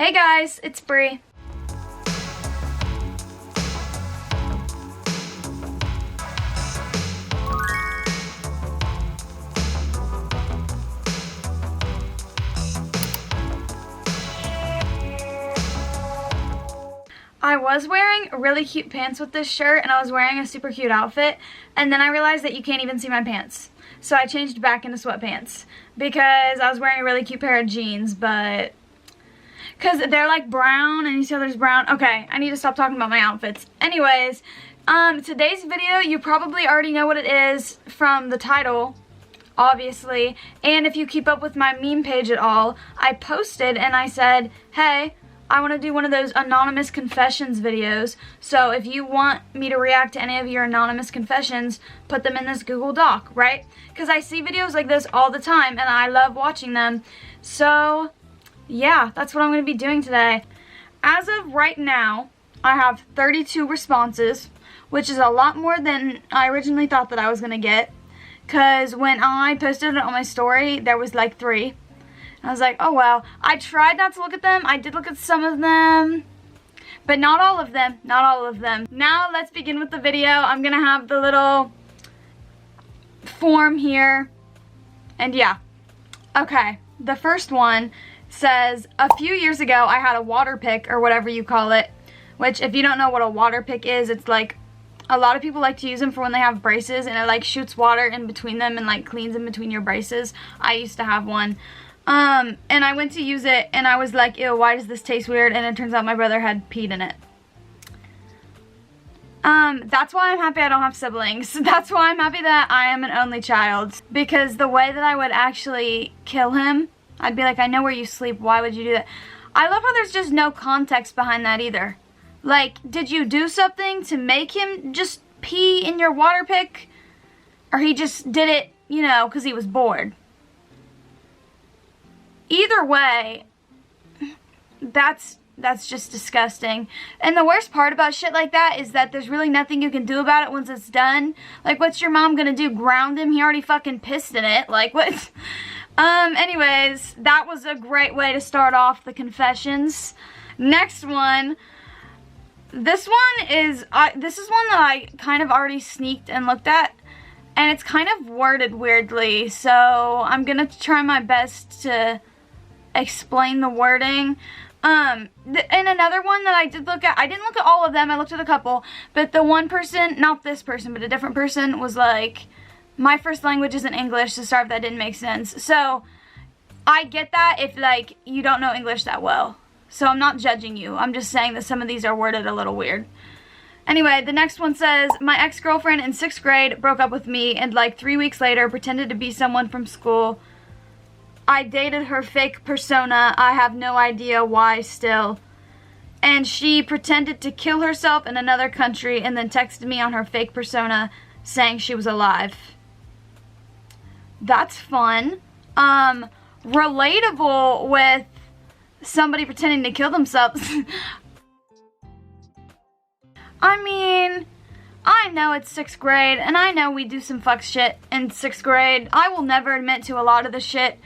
Hey guys, it's Bree. I was wearing really cute pants with this shirt and I was wearing a super cute outfit, and then I realized that you can't even see my pants. So I changed back into sweatpants because I was wearing a really cute pair of jeans, but because they're like brown and you see how there's brown. Okay, I need to stop talking about my outfits. Anyways, today's video, you probably already know what it is from the title, obviously. And if you keep up with my meme page at all, I posted and I said, hey, I want to do one of those anonymous confessions videos. So if you want me to react to any of your anonymous confessions, put them in this Google Doc, right? Because I see videos like this all the time and I love watching them. So yeah, that's what I'm going to be doing today. As of right now, I have 32 responses, which is a lot more than I originally thought that I was going to get. Because when I posted it on my story, there was like 3. I was like, oh wow. I tried not to look at them. I did look at some of them, but not all of them. Not all of them. Now let's begin with the video. I'm going to have the little form here. And yeah. Okay. The first one says, a few years ago I had a water pick, or whatever you call it. Which, if you don't know what a water pick is, it's like, a lot of people like to use them for when they have braces, and it like shoots water in between them and like cleans in between your braces. I used to have one. And I went to use it and I was like, ew, why does this taste weird? And it turns out my brother had peed in it. That's why I'm happy I don't have siblings. That's why I'm happy that I am an only child. Because the way that I would actually kill him, I'd be like, I know where you sleep, why would you do that? I love how there's just no context behind that either. Like, did you do something to make him just pee in your water pick? Or he just did it, you know, because he was bored? Either way, that's just disgusting. And the worst part about shit like that is that there's really nothing you can do about it once it's done. Like, what's your mom gonna do? Ground him? He already fucking pissed in it. Like, what? Anyways, that was a great way to start off the confessions. Next one. This one is, this is one that I kind of already sneaked and looked at. And it's kind of worded weirdly. So, I'm gonna try my best to explain the wording. And another one that I did look at, I didn't look at all of them, I looked at a couple, but the one person, not this person, but a different person was like, my first language isn't English, so sorry if that didn't make sense. So, I get that if, like, you don't know English that well. So, I'm not judging you. I'm just saying that some of these are worded a little weird. Anyway, the next one says, my ex-girlfriend in 6th grade broke up with me and, like, 3 weeks later pretended to be someone from school. I dated her fake persona. I have no idea why still. And she pretended to kill herself in another country and then texted me on her fake persona saying she was alive. That's fun. Relatable with somebody pretending to kill themselves. I mean, I know it's 6th grade and I know we do some fuck shit in 6th grade. I will never admit to a lot of the shit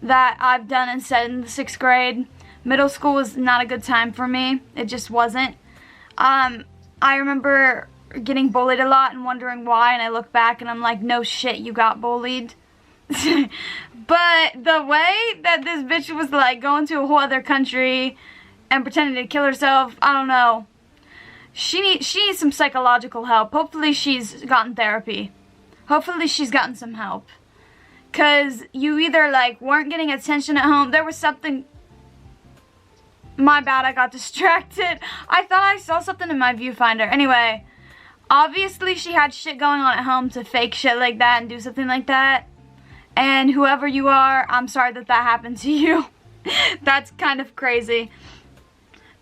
that I've done and said in the 6th grade. Middle school was not a good time for me. It just wasn't. I remember getting bullied a lot and wondering why, and I look back and I'm like, no shit, you got bullied. But the way that this bitch was like going to a whole other country and pretending to kill herself, I don't know. She needs some psychological help. Hopefully she's gotten therapy. Hopefully she's gotten some help. Because you either, like, weren't getting attention at home. There was something... My bad, I got distracted. I thought I saw something in my viewfinder. Anyway, obviously she had shit going on at home to fake shit like that and do something like that. And whoever you are, I'm sorry that that happened to you. That's kind of crazy.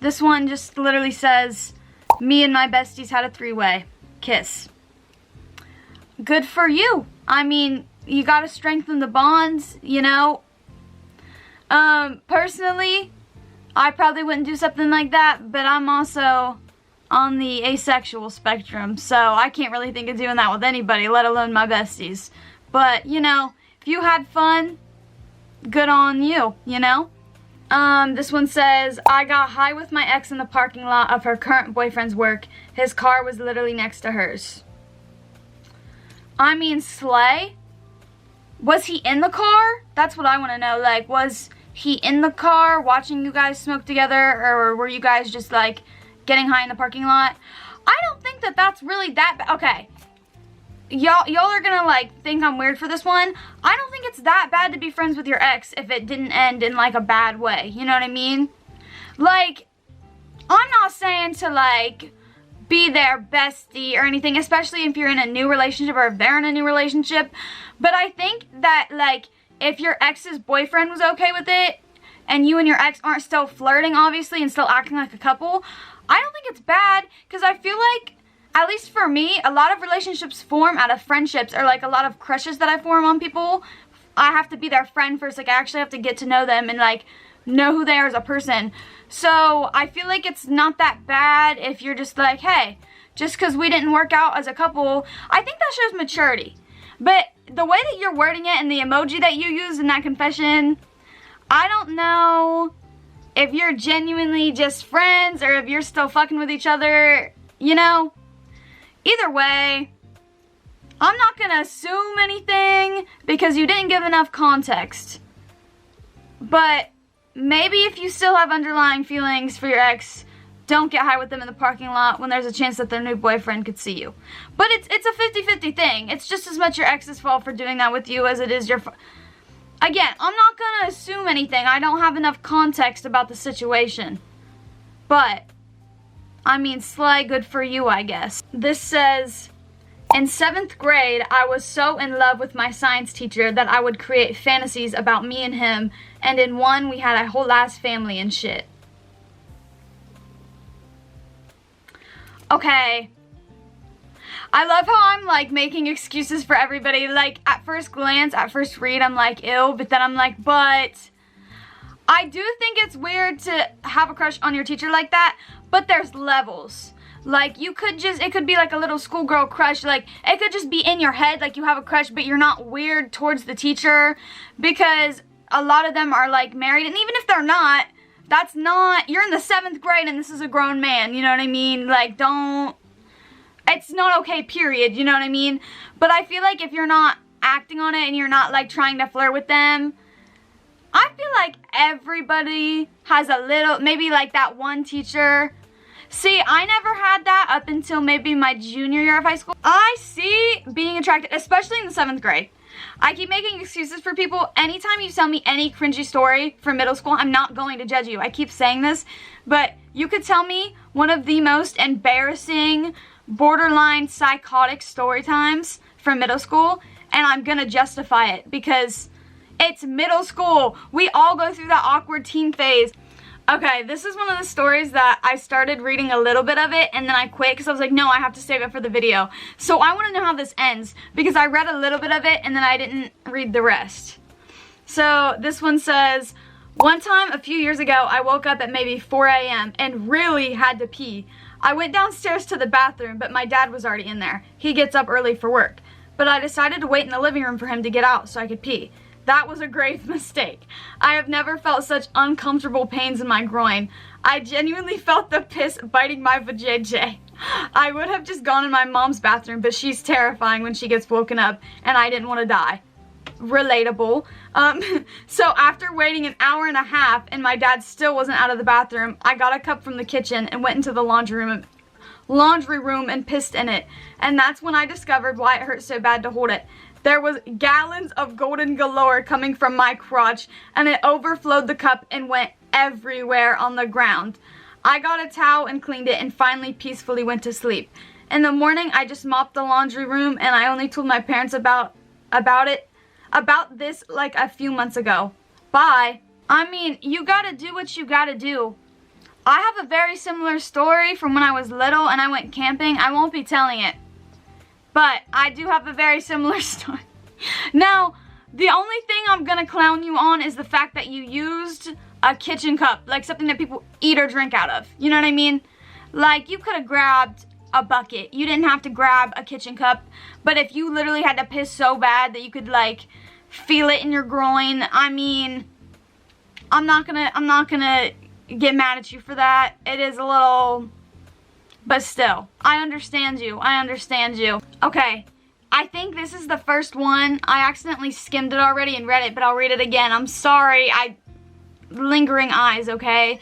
This one just literally says, me and my besties had a 3-way. Kiss. Good for you. I mean... You gotta strengthen the bonds, you know. Personally, I probably wouldn't do something like that, but I'm also on the asexual spectrum, so I can't really think of doing that with anybody, let alone my besties. But, you know, if you had fun, good on you, you know. This one says, I got high with my ex in the parking lot of her current boyfriend's work. His car was literally next to hers. I mean, slay. Was he in the car? That's what I want to know. Like, was he in the car watching you guys smoke together, or were you guys just like getting high in the parking lot? I don't think that that's really that bad. Okay. Y'all are gonna like think I'm weird for this one. I don't think it's that bad to be friends with your ex if it didn't end in like a bad way. You know what I mean? Like, I'm not saying to like be their bestie or anything, especially if you're in a new relationship or if they're in a new relationship. But I think that like if your ex's boyfriend was okay with it and you and your ex aren't still flirting obviously and still acting like a couple, I don't think it's bad, because I feel like, at least for me, a lot of relationships form out of friendships, or like a lot of crushes that I form on people. I have to be their friend first. Like, I actually have to get to know them and like know who they are as a person. So I feel like it's not that bad if you're just like, hey, just because we didn't work out as a couple. I think that shows maturity. But the way that you're wording it and the emoji that you use in that confession, I don't know if you're genuinely just friends or if you're still fucking with each other, you know? Either way, I'm not gonna assume anything because you didn't give enough context. But maybe if you still have underlying feelings for your ex, don't get high with them in the parking lot when there's a chance that their new boyfriend could see you. But it's a 50-50 thing. It's just as much your ex's fault for doing that with you as it is your fault. Again, I'm not gonna assume anything. I don't have enough context about the situation. But, I mean, slay, good for you, I guess. This says, in 7th grade, I was so in love with my science teacher that I would create fantasies about me and him, and in one, we had a whole ass family and shit. Okay. I love how I'm like making excuses for everybody. Like, at first glance, at first read, I'm like, ew, but then I'm like, but I do think it's weird to have a crush on your teacher like that, but there's levels. Like, you could just, it could be like a little schoolgirl crush. Like, it could just be in your head, like you have a crush, but you're not weird towards the teacher, because a lot of them are like married, and even if they're not, that's not, you're in the 7th grade and this is a grown man, you know what I mean? Like, don't, it's not okay, period, you know what I mean? But I feel like if you're not acting on it and you're not like trying to flirt with them, I feel like everybody has a little, maybe like that one teacher. See, I never had that up until maybe my junior year of high school. I see being attracted, especially in the 7th grade. I keep making excuses for people. Anytime you tell me any cringy story from middle school, I'm not going to judge you. I keep saying this, but you could tell me one of the most embarrassing, borderline psychotic story times from middle school, and I'm gonna justify it because it's middle school. We all go through that awkward teen phase. Okay, this is one of the stories that I started reading a little bit of it and then I quit because I was like, no, I have to save it for the video. So I want to know how this ends because I read a little bit of it and then I didn't read the rest. So this one says, one time a few years ago, I woke up at maybe 4 a.m. and really had to pee. I went downstairs to the bathroom, but my dad was already in there. He gets up early for work. But I decided to wait in the living room for him to get out so I could pee. That was a grave mistake. I have never felt such uncomfortable pains in my groin. I genuinely felt the piss biting my vajayjay. I would have just gone in my mom's bathroom, but she's terrifying when she gets woken up, and I didn't want to die. Relatable. So after waiting an hour and a half and my dad still wasn't out of the bathroom, I got a cup from the kitchen and went into the laundry room and pissed in it. And that's when I discovered why it hurt so bad to hold it. There was gallons of golden galore coming from my crotch, and it overflowed the cup and went everywhere on the ground. I got a towel and cleaned it and finally peacefully went to sleep. In the morning, I just mopped the laundry room and I only told my parents about this like a few months ago. Bye. I mean, you gotta do what you gotta do. I have a very similar story from when I was little and I went camping. I won't be telling it. But I do have a very similar story. Now, the only thing I'm gonna clown you on is the fact that you used a kitchen cup, like something that people eat or drink out of. You know what I mean? Like, you could have grabbed a bucket. You didn't have to grab a kitchen cup. But if you literally had to piss so bad that you could, like, feel it in your groin, I mean, I'm not gonna get mad at you for that. It is a little, but still, I understand you. I understand you. Okay, I think this is the first one. I accidentally skimmed it already and read it, but I'll read it again. I'm sorry. Lingering eyes, okay?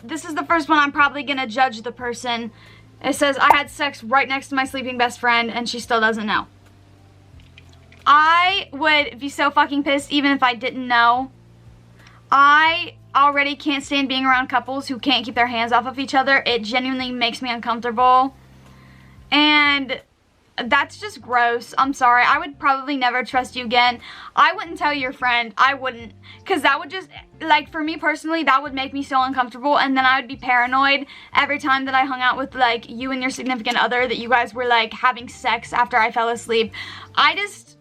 This is the first one. I'm probably gonna judge the person. It says, I had sex right next to my sleeping best friend and she still doesn't know. I would be so fucking pissed even if I didn't know. I already can't stand being around couples who can't keep their hands off of each other. It genuinely makes me uncomfortable. And that's just gross. I'm sorry. I would probably never trust you again. I wouldn't tell your friend. I wouldn't. Because that would just, like, for me personally, that would make me so uncomfortable. And then I would be paranoid every time that I hung out with, like, you and your significant other, that you guys were, like, having sex after I fell asleep. I just,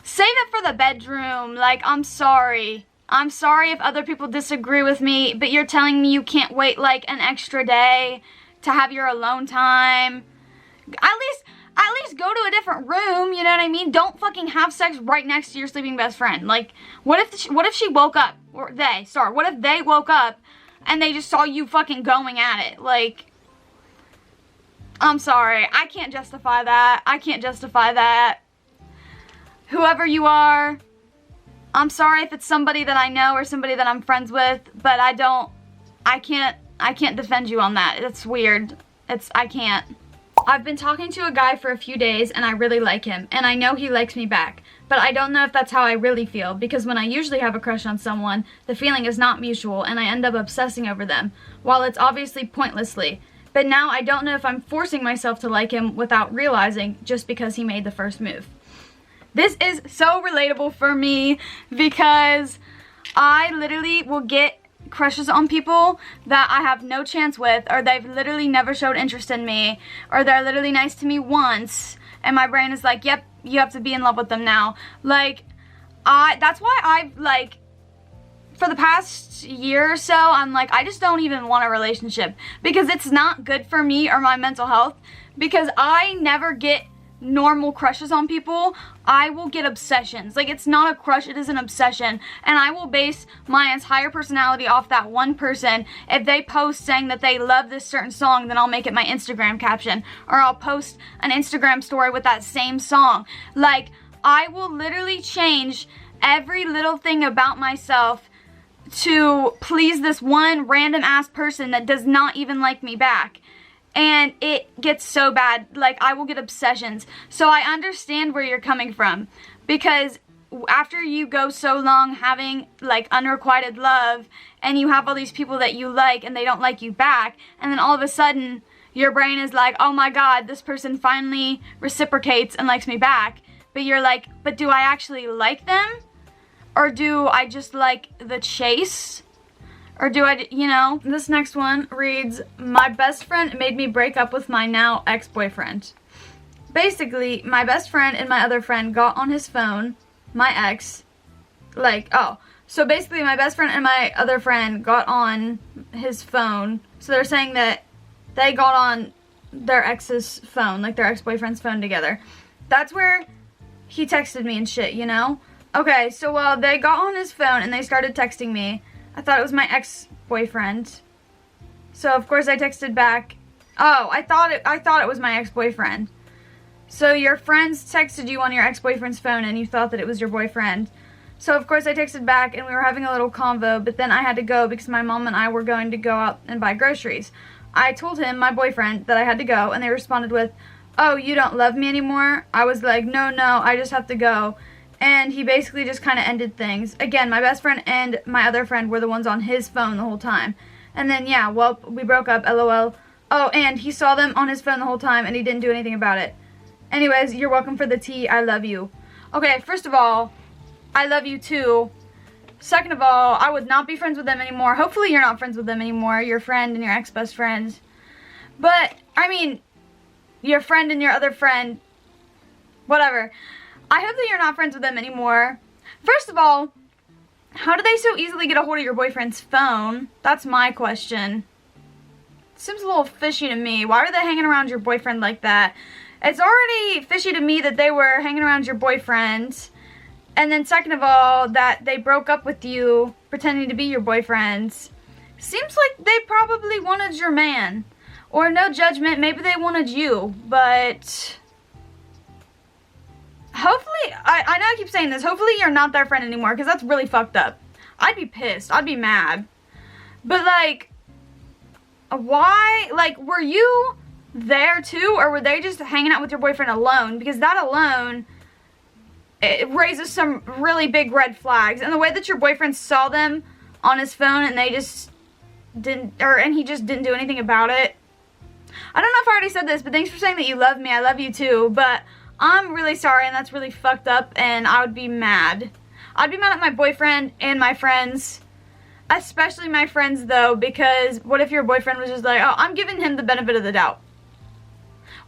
save it for the bedroom. Like, I'm sorry. I'm sorry if other people disagree with me, but you're telling me you can't wait, like, an extra day to have your alone time. At least go to a different room, you know what I mean? Don't fucking have sex right next to your sleeping best friend. Like, what if she woke up, or what if they woke up and they just saw you fucking going at it? Like, I'm sorry. I can't justify that. I can't justify that. Whoever you are, I'm sorry if it's somebody that I know or somebody that I'm friends with, but I can't defend you on that. It's weird. I can't. I've been talking to a guy for a few days and I really like him, and I know he likes me back, but I don't know if that's how I really feel, because when I usually have a crush on someone, the feeling is not mutual and I end up obsessing over them, while it's obviously pointlessly. But now I don't know if I'm forcing myself to like him without realizing, just because he made the first move. This is so relatable for me, because I literally will get crushes on people that I have no chance with, or they've literally never showed interest in me, or they're literally nice to me once, and my brain is like, yep, you have to be in love with them now. Like, that's why I've, like, for the past year or so, I'm like, I just don't even want a relationship, because it's not good for me or my mental health, because I never get normal crushes on people. I will get obsessions. Like, it's not a crush, it is an obsession, and I will base my entire personality off that one person. If they post saying that they love this certain song, then I'll make it my Instagram caption, or I'll post an Instagram story with that same song. Like, I will literally change every little thing about myself to please this one random ass person that does not even like me back. And it gets so bad. Like, I will get obsessions. So I understand where you're coming from, because after you go so long having, like, unrequited love, and you have all these people that you like and they don't like you back, and then all of a sudden your brain is like, oh my god, this person finally reciprocates and likes me back. But you're like, but do I actually like them? Or do I just like the chase? Or do I, you know? This next one reads, my best friend made me break up with my now ex-boyfriend. Basically, my best friend and my other friend got on his phone, my ex, so basically my best friend and my other friend got on his phone. So they're saying that they got on their ex's phone, like their ex-boyfriend's phone together. That's where he texted me and shit, you know? Okay, so while they got on his phone and they started texting me, I thought it was my ex-boyfriend. So of course I texted back, oh, I thought it was my ex-boyfriend. So your friends texted you on your ex-boyfriend's phone and you thought that it was your boyfriend. So of course I texted back and we were having a little convo, but then I had to go because my mom and I were going to go out and buy groceries. I told him, my boyfriend, that I had to go, and they responded with, oh, you don't love me anymore? I was like, no, I just have to go. And he basically just kind of ended things. Again, my best friend and my other friend were the ones on his phone the whole time. And then, yeah, well, we broke up, LOL. Oh, and he saw them on his phone the whole time and he didn't do anything about it. Anyways, you're welcome for the tea. I love you. Okay, first of all, I love you too. Second of all, I would not be friends with them anymore. Hopefully you're not friends with them anymore, your friend and your ex-best friend. But, I mean, your friend and your other friend, whatever. I hope that you're not friends with them anymore. First of all, how do they so easily get a hold of your boyfriend's phone? That's my question. Seems a little fishy to me. Why are they hanging around your boyfriend like that? It's already fishy to me that they were hanging around your boyfriend And then second of all, that they broke up with you pretending to be your boyfriends. Seems like they probably wanted your man. Or no judgment, maybe they wanted you, but hopefully, I know I keep saying this, hopefully you're not their friend anymore, because that's really fucked up. I'd be pissed, I'd be mad. But like, why, like, were you there too, or were they just hanging out with your boyfriend alone? Because that alone, it raises some really big red flags. And the way that your boyfriend saw them on his phone and they just didn't, and he just didn't do anything about it. I don't know if I already said this, but thanks for saying that you love me. I love you too, but I'm really sorry, and that's really fucked up, and I would be mad. I'd be mad at my boyfriend and my friends, especially my friends though, because what if your boyfriend was just like, oh, I'm giving him the benefit of the doubt.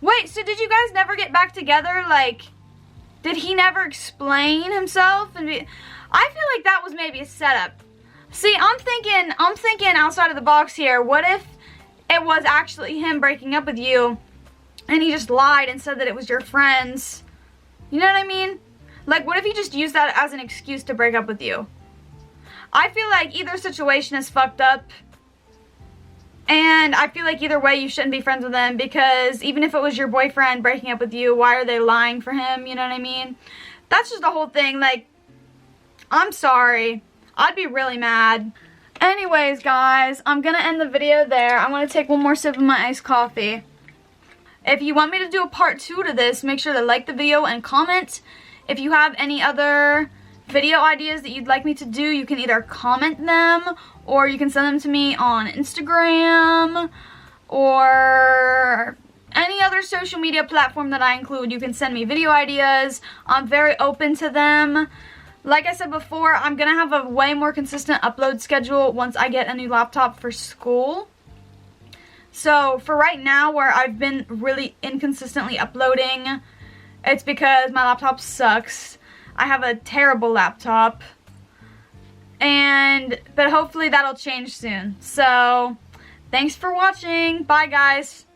Wait, so did you guys never get back together? Like, did he never explain himself? I feel like that was maybe a setup. See, I'm thinking outside of the box here. What if it was actually him breaking up with you and he just lied and said that it was your friends? You know what I mean? Like, what if he just used that as an excuse to break up with you? I feel like either situation is fucked up, and I feel like either way you shouldn't be friends with them, because even if it was your boyfriend breaking up with you, why are they lying for him? You know what I mean? That's just the whole thing. Like, I'm sorry. I'd be really mad. Anyways, guys, I'm gonna end the video there. I'm gonna take one more sip of my iced coffee. If you want me to do a part 2 to this, make sure to like the video and comment. If you have any other video ideas that you'd like me to do, you can either comment them or you can send them to me on Instagram or any other social media platform that I include. You can send me video ideas. I'm very open to them. Like I said before, I'm going to have a way more consistent upload schedule once I get a new laptop for school. So for right now, where I've been really inconsistently uploading, it's because my laptop sucks. I have a terrible laptop. But hopefully that'll change soon. So, thanks for watching. Bye, guys.